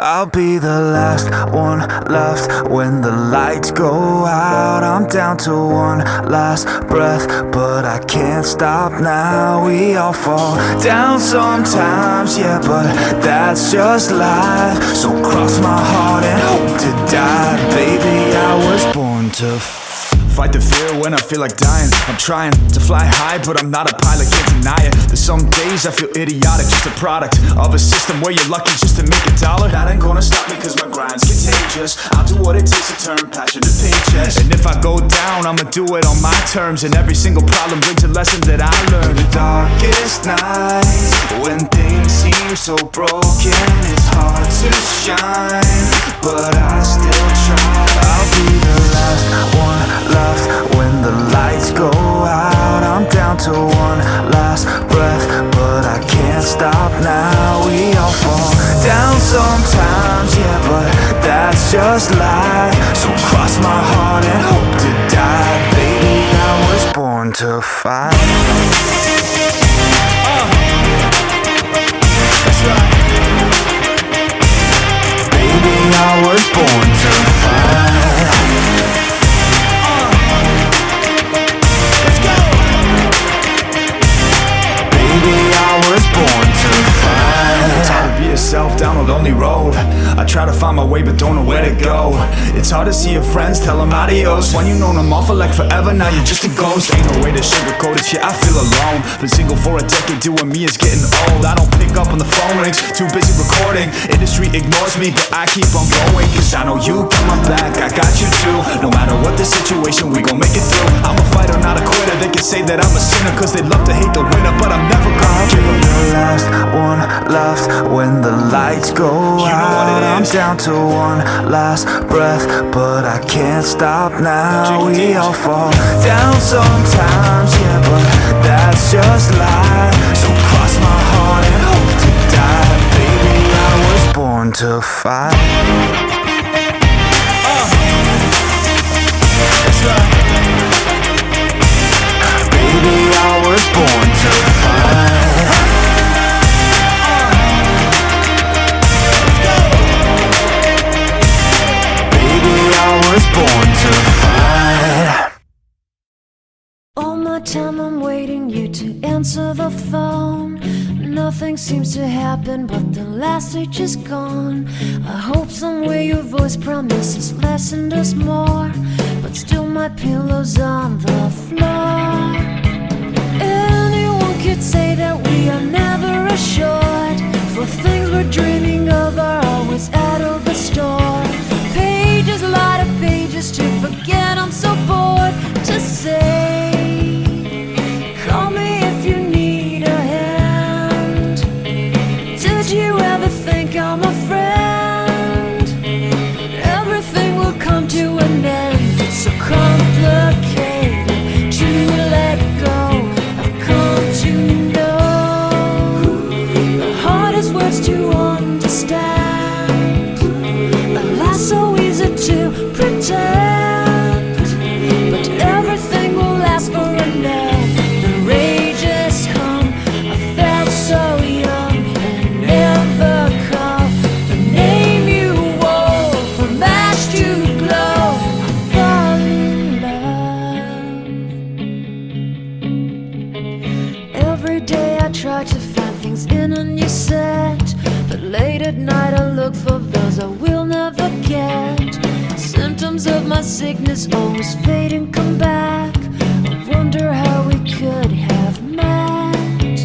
I'll be the last one left when the lights go out. I'm down to one last breath, but I can't stop now. We all fall down sometimes, yeah, but that's just life. So cross my heart and hope to die. Baby, I was born to fight the fear when I feel like dying. I'm trying to fly high, but I'm not a pilot, can't deny it. There's some days I feel idiotic, just a product of a system where you're lucky just to make a dollar. That ain't gonna stop me cause my grind's contagious. I'll do what it takes to turn passion to paychecks. And if I go down, I'ma do it on my terms. And every single problem brings a lesson that I learned. The darkest nights, when things seem so broken, it's hard to shine, but I still try. I'll be the last one left when the lights go out. I'm down to one last breath, but I can't stop now. We all fall down sometimes, yeah, but that's just life. So cross my heart and hope to die. Baby, I was born to fight. That's right. Baby, I was born to fight. Born to fight. Time to be yourself down a lonely road. I try to find my way but don't know where to go. It's hard to see your friends, tell them adios. When you known them all for like forever, now you're just a ghost. Ain't no way to sugarcoat it, yeah, I feel alone. Been single for a decade, doing me is getting old. I don't pick up on the phone rings, too busy recording. Industry ignores me, but I keep on going. Cause I know you got my back, I got you too. No matter what the situation, we gon' make it through. I'm a fighter, not a quitter. They can say that I'm a sinner cause they love to hate the winner, but I'm never gonna give up. The last one left when the lights go out. I'm down to one last breath, but I can't stop now. We all fall down sometimes, yeah, but that's just life. So cross my heart and hope to die. Baby, I was born to fight. That's right. Baby, I was born to fight. Was born to fight. All my time I'm waiting you to answer the phone. Nothing seems to happen but the last stage is gone. I hope somewhere your voice promises less and us more, but still my pillow's on the floor. Anyone could say that we are never assured, for things we're dreaming of are always out of the store. Pages, a lot of pages to forget, I'm so bored to say. Call me if you need a hand. Did you ever think I'm a friend? Everything will come to an end. It's so complicated to let go. I've come to know the hardest words to understand. So easy to pretend, but everything will last for a night. The rage has come. I felt so young and never called the name you wore. From ash to glow, I fall in love. Every day I try to find things in a new set, but late at night I look for those I will never get. Symptoms of my sickness always fade and come back. I wonder how we could have met.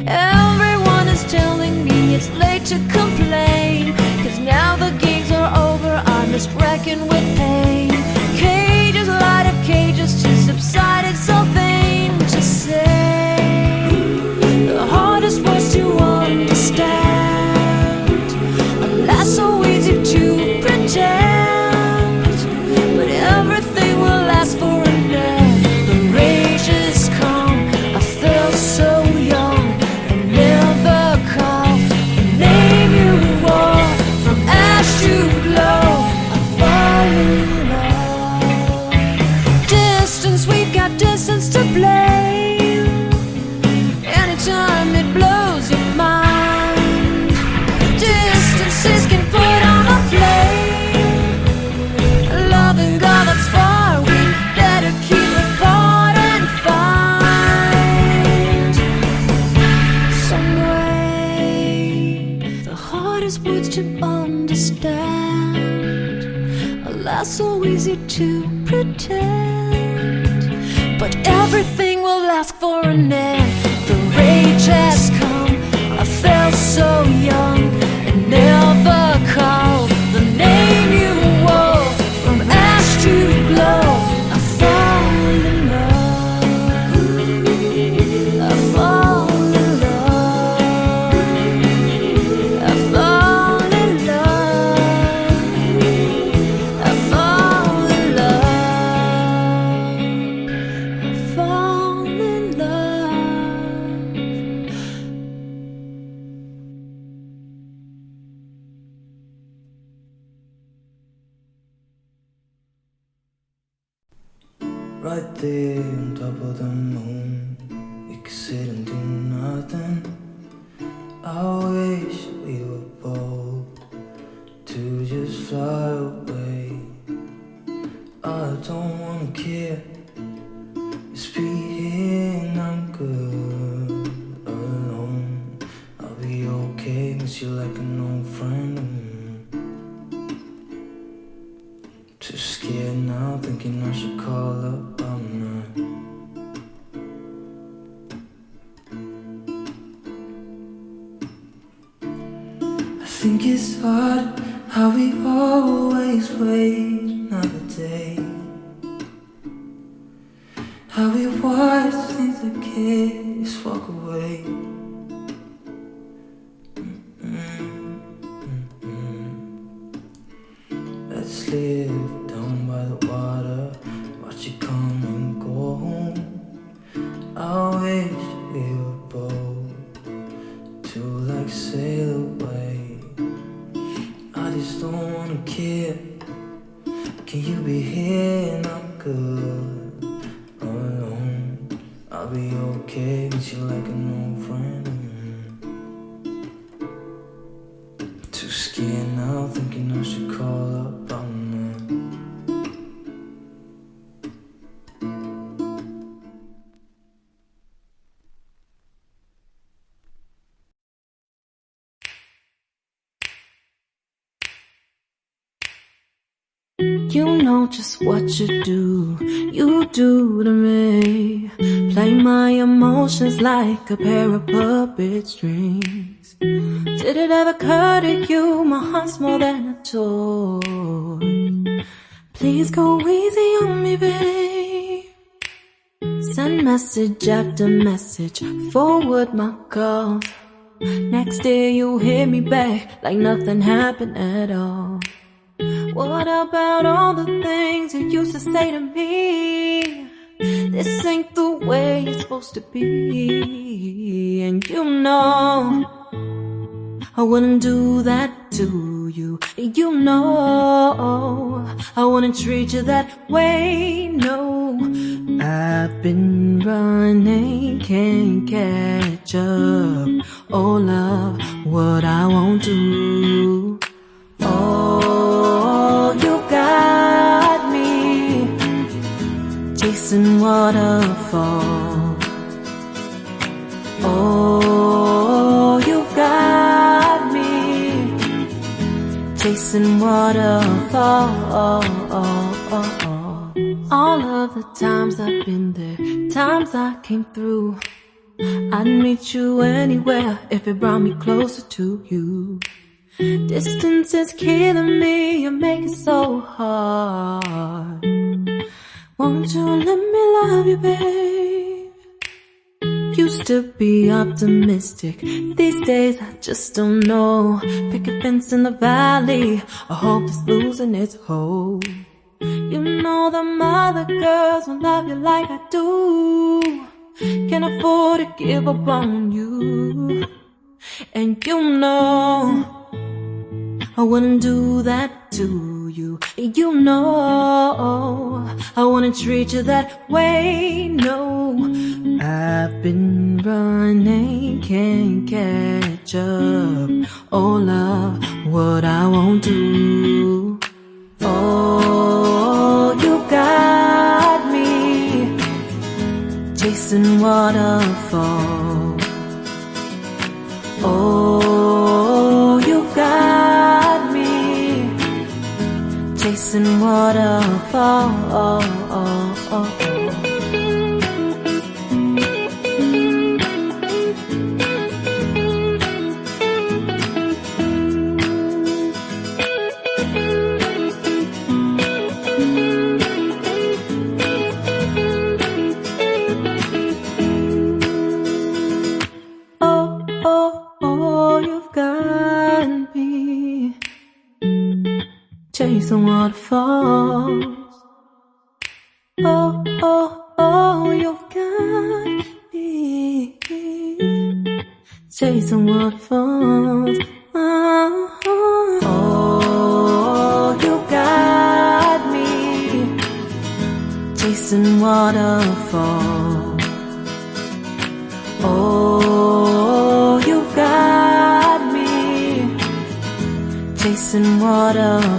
Everyone is telling me it's late to complain, cause now the games are over, I'm just wrecking with pain. Cages, light of cages to subside, it's so vain to say. The hardest words to understand. Alas, so easy to pretend, but everything will last for a night. The rage has come. I felt so young and never called the name you wore. From ash to glow, I fall in love. Distance, we've got distance to blame. Anytime it blows your mind, distances can use words to understand. Alas, so easy to pretend. But everything will ask for an end. The rage has come. I felt so young and never called the name you wore. From ash to glow, I fall in love. I fall in love. I fall in love. I fall in love. I fall in love. Right there on top of the moon, we could sit and do nothing. I wish we were bold to just fly away. I don't wanna care, just be here and I'm good alone. I'll be okay, miss you like an old friend. Too scared now, thinking I should call up all night. I think it's hard how we always wait another day. How we watch things that can't just walk away. Let's live down by the water, watch it come and go home. I wish we were bold to like sail away. I just don't wanna care. Can you be here and I'm good alone? I'll be okay, miss you like an old friend. Too scared now, thinking I should call up all night. You know just what you do to me. Play my emotions like a pair of puppet strings. Did it ever occur to you my heart's more than a toy? Please go easy on me, babe. Send message after message, forward my calls. Next day you hit me back like nothing happened at all. What about all the things you used to say to me? This ain't the way it's supposed to be. And you know I wouldn't do that to you. You know I wouldn't treat you that way, no. I've been running, can't catch up. Oh love, what I won't do. Oh, you got me chasing waterfalls. Oh, you got me chasing waterfalls. All of the times I've been there, times I came through, I'd meet you anywhere if it brought me closer to you. Distance is killing me, you make it so hard. Won't you let me love you, babe? Used to be optimistic, these days I just don't know. Pick a fence in the valley, I hope it's losing its hold. You know them other girls won't love you like I do. Can't afford to give up on you. And you know I wouldn't do that to you. You know I wouldn't treat you that way, no. I've been running, can't catch up. Oh love, what I won't do. Oh, you got me chasing waterfalls. Oh, you got chasing waterfalls. Chasing waterfalls. Oh, oh, oh, you've got me chasing waterfalls. Oh, oh, oh, you got me chasing waterfalls. Oh, you got me chasing waterfalls.